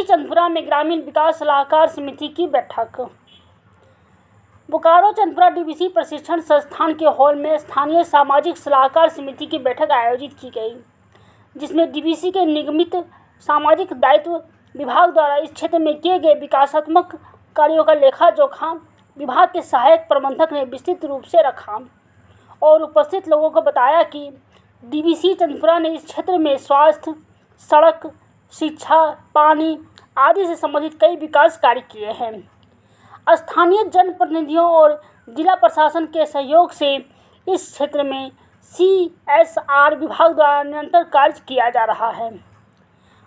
चंदपुरा में ग्रामीण विकास सलाहकार समिति की बैठक। बोकारो चंदपुरा डीवीसी प्रशिक्षण संस्थान के हॉल में स्थानीय सामाजिक सलाहकार समिति की बैठक आयोजित की गई, जिसमें डीवीसी के निगमित सामाजिक दायित्व विभाग द्वारा इस क्षेत्र में किए गए विकासात्मक कार्यों का लेखा जोखा विभाग के सहायक प्रबंधक ने विस्तृत रूप से रखा और उपस्थित लोगों को बताया कि डीवीसी चंदपुरा ने इस क्षेत्र में स्वास्थ्य, सड़क, शिक्षा, पानी आदि से संबंधित कई विकास कार्य किए हैं। स्थानीय जनप्रतिनिधियों और जिला प्रशासन के सहयोग से इस क्षेत्र में CSR विभाग द्वारा निरंतर कार्य किया जा रहा है।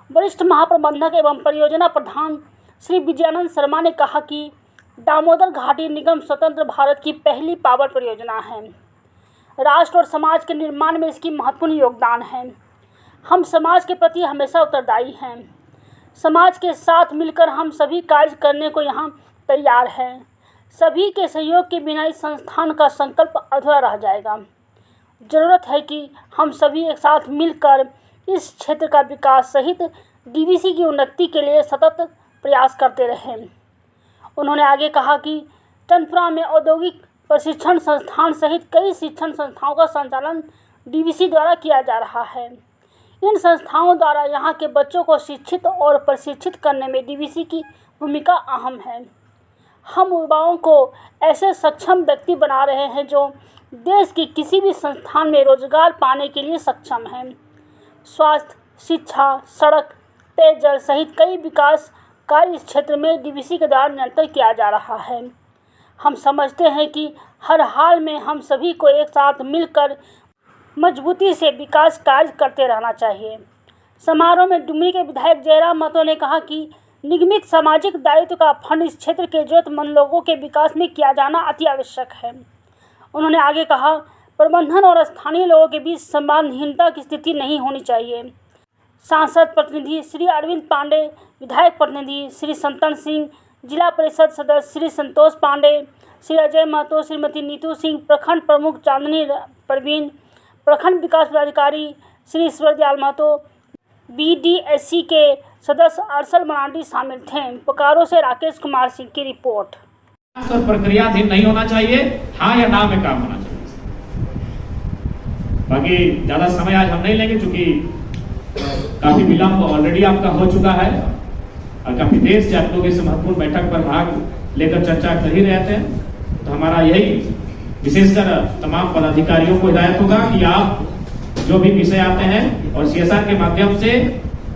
वरिष्ठ महाप्रबंधक एवं परियोजना प्रधान श्री विजयानंद शर्मा ने कहा कि दामोदर घाटी निगम स्वतंत्र भारत की पहली पावर परियोजना है। राष्ट्र और समाज के निर्माण में इसकी महत्वपूर्ण योगदान है। हम समाज के प्रति हमेशा उत्तरदायी हैं। समाज के साथ मिलकर हम सभी कार्य करने को यहाँ तैयार हैं। सभी के सहयोग के बिना इस संस्थान का संकल्प अधूरा रह जाएगा। जरूरत है कि हम सभी एक साथ मिलकर इस क्षेत्र का विकास सहित डीवीसी की उन्नति के लिए सतत प्रयास करते रहें। उन्होंने आगे कहा कि चंदपुरा में औद्योगिक प्रशिक्षण संस्थान सहित कई शिक्षण संस्थाओं का संचालन डीवीसी द्वारा किया जा रहा है। इन संस्थाओं द्वारा यहाँ के बच्चों को शिक्षित और प्रशिक्षित करने में डीवीसी की भूमिका अहम है। हम युवाओं को ऐसे सक्षम व्यक्ति बना रहे हैं जो देश की किसी भी संस्थान में रोजगार पाने के लिए सक्षम हैं। स्वास्थ्य, शिक्षा, सड़क, पेयजल सहित कई विकास कार्य इस क्षेत्र में डीवीसी के द्वारा निरंतर किया जा रहा है। हम समझते हैं कि हर हाल में हम सभी को एक साथ मिलकर मजबूती से विकास कार्य करते रहना चाहिए। समारोह में डुमरी के विधायक जयराम महतो ने कहा कि निगमित सामाजिक दायित्व का फंड इस क्षेत्र के जरूरतमंद लोगों के विकास में किया जाना अति आवश्यक है। उन्होंने आगे कहा, प्रबंधन और स्थानीय लोगों के बीच संवादहीनता की स्थिति नहीं होनी चाहिए। सांसद प्रतिनिधि श्री अरविंद पांडे, विधायक प्रतिनिधि श्री संतन सिंह, जिला परिषद सदस्य श्री संतोष पांडे, श्री अजय महतो, श्रीमती नीतू सिंह, प्रखंड प्रमुख चांदनी प्रवीण, प्रखंड विकास पदाधिकारी श्री ईश्वर दयाल महतो, BDSC के सदस्य अरसल मरांडी शामिल थे। बोकारो से राकेश कुमार सिंह की रिपोर्ट। प्रक्रियाधीन नहीं होना चाहिए, हाँ या ना में काम होना चाहिए। बाकी ज्यादा समय आज हम नहीं लेंगे, चूंकि काफी विलंब ऑलरेडी आपका हो चुका है और काफी देर से आप लोग इस महत्वपूर्ण बैठक पर भाग लेकर चर्चा कर ही रहे थे। तो हमारा यही विशेषकर तमाम पदाधिकारियों को हिदायत होगा कि आप जो भी विषय आते हैं और CSR के माध्यम से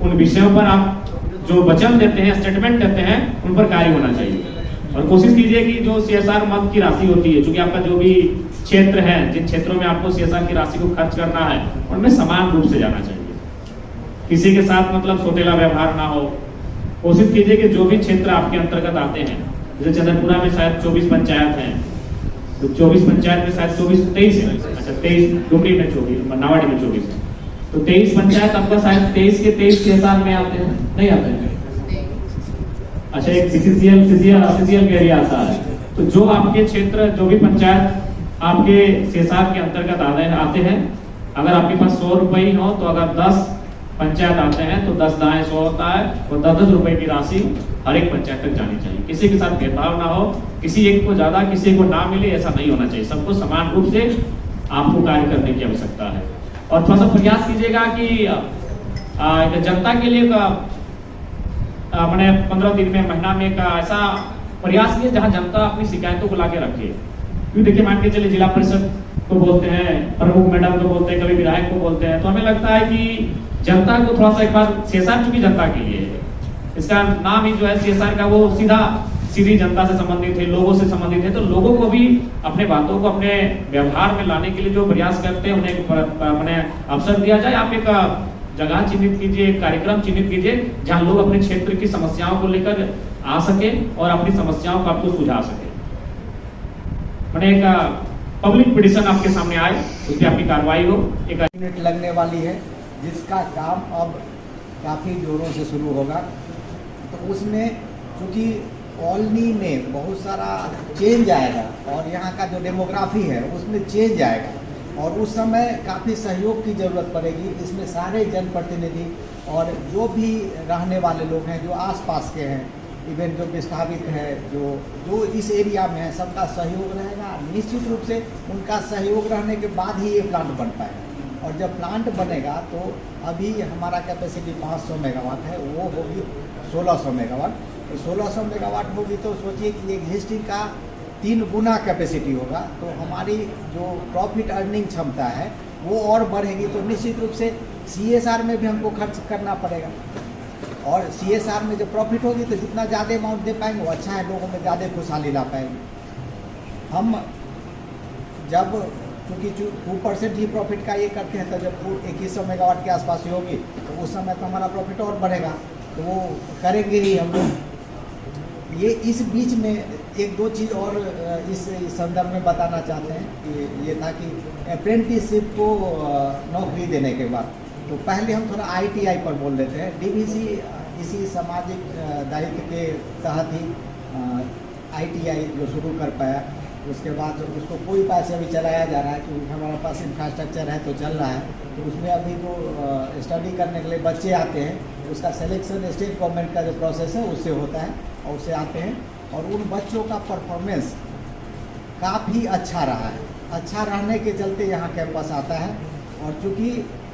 उन विषयों पर आप जो वचन देते हैं, स्टेटमेंट देते हैं, उन पर कार्य होना चाहिए। और कोशिश कीजिए कि जो CSR मद की राशि होती है, चूंकि आपका जो भी क्षेत्र है, जिन क्षेत्रों में आपको CSR की राशि को खर्च करना है, उनमें समान रूप से जाना चाहिए। किसी के साथ मतलब सोतेला व्यवहार ना हो। कोशिश कीजिए कि जो भी क्षेत्र आपके अंतर्गत आते हैं, जैसे चंदपुरा में शायद 24 पंचायत हैं, तो 24 पंचायत में शायद 23 है। अच्छा, 23 डुमरी में 24, नावाड़ी में 24 है, तो 23 पंचायत आपका शायद 23 के 23 CSR में आते हैं, नहीं आते हैं। अच्छा, एक CCL के एरिया आता है। तो जो आपके क्षेत्र, जो भी पंचायत आपके CSR के अंतर्गत आते हैं, अगर आपके पास 100 रुपये ही हो, तो अगर 10 पंचायत आते हैं तो 10 दाएं 100 होता है और 10 रुपए की राशि हर एक पंचायत तक जानी चाहिए। किसी के साथ भेदभाव ना हो, किसी एक को ज्यादा किसी को ना मिले, ऐसा नहीं होना चाहिए। सबको समान रूप से आपको कार्य करने की आवश्यकता है। और थोड़ा सा प्रयास कीजिएगा कि जनता के लिए मैंने 15 दिन में, महीना में का ऐसा प्रयास किए जहां जनता अपनी शिकायतों को लाके रखे। क्योंकि देखिए, मान के चलिए जिला परिषद को बोलते हैं, प्रमुख मैडम को बोलते हैं, कभी विधायक को बोलते हैं, तो हमें लगता है कि जनता को थोड़ा सा एक बार CSR, चूंकि जनता के लिए है, इसका नाम ही जो है CSR का, वो सीधी जनता से संबंधित है, लोगों से संबंधित है। तो लोगों को भी अपने बातों को अपने व्यवहार में लाने के लिए जो प्रयास करते हैं, उन्हें अवसर दिया जाए। आप एक जगह चिन्हित कीजिए, एक कार्यक्रम चिन्हित कीजिए जहां लोग अपने क्षेत्र की समस्याओं को लेकर आ सके और अपनी समस्याओं को आपको सुझा सके। मैंने एक पब्लिक पिटीशन आपके सामने आए, उस पर आपकी कार्रवाई हो। एक यूनिट लगने वाली है, जिसका काम अब काफ़ी जोरों से शुरू होगा। तो उसमें क्योंकि कॉलोनी में बहुत सारा चेंज आएगा और यहाँ का जो डेमोग्राफी है उसमें चेंज आएगा, और उस समय काफ़ी सहयोग की ज़रूरत पड़ेगी। इसमें सारे जनप्रतिनिधि और जो भी रहने वाले लोग हैं, जो आसपास के हैं, इवन जो विस्थापित है, जो इस एरिया में है, सबका सहयोग रहेगा। निश्चित रूप से उनका सहयोग रहने के बाद ही ये प्लांट बन पाएगा। और जब प्लांट बनेगा तो अभी हमारा कैपेसिटी 500 मेगावाट है, वो होगी 1600 मेगावाट। तो 1600 मेगावाट होगी तो सोचिए कि एग्जिस्टिंग का 3 गुना कैपेसिटी होगा। तो हमारी जो प्रॉफिट अर्निंग क्षमता है वो और बढ़ेगी। तो निश्चित रूप से CSR में भी हमको खर्च करना पड़ेगा, और CSR में जब प्रॉफिट होगी तो जितना ज़्यादा अमाउंट दे पाएंगे वो अच्छा है, लोगों में ज़्यादा खुशहाली ला पाएंगे। हम जब क्योंकि 2% ही प्रॉफिट का ये करते हैं, तो जब 2100 मेगावाट के आसपास ही होगी तो उस समय तो हमारा प्रॉफिट और बढ़ेगा, तो वो करेंगे ही हम लोग। ये इस बीच में एक दो चीज़ और इस संदर्भ में बताना चाहते हैं कि ये था कि अप्रेंटिसशिप को नौकरी देने के बाद, तो पहले हम थोड़ा ITI पर बोल लेते हैं। DVC इसी सामाजिक दायित्व के तहत ही ITI जो शुरू कर पाया, उसके बाद उसको कोई पैसे अभी चलाया जा रहा है क्योंकि हमारे पास इंफ्रास्ट्रक्चर है तो चल रहा है। तो उसमें अभी जो स्टडी करने के लिए बच्चे आते हैं, उसका सिलेक्शन स्टेट गवर्नमेंट का जो प्रोसेस है उससे होता है, और उससे आते हैं, और उन बच्चों का परफॉर्मेंस काफ़ी अच्छा रहा है। अच्छा रहने के चलते यहाँ कैंपस आता है, और चूँकि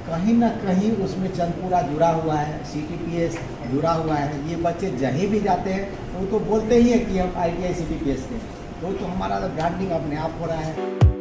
कहीं ना कहीं उसमें चंदपुरा जुड़ा हुआ है, CTPS जुड़ा हुआ है। ये बच्चे जहीं भी जाते हैं तो बोलते ही हैं कि हम ITI CTPS के, तो हमारा ब्रांडिंग अपने आप हो रहा है।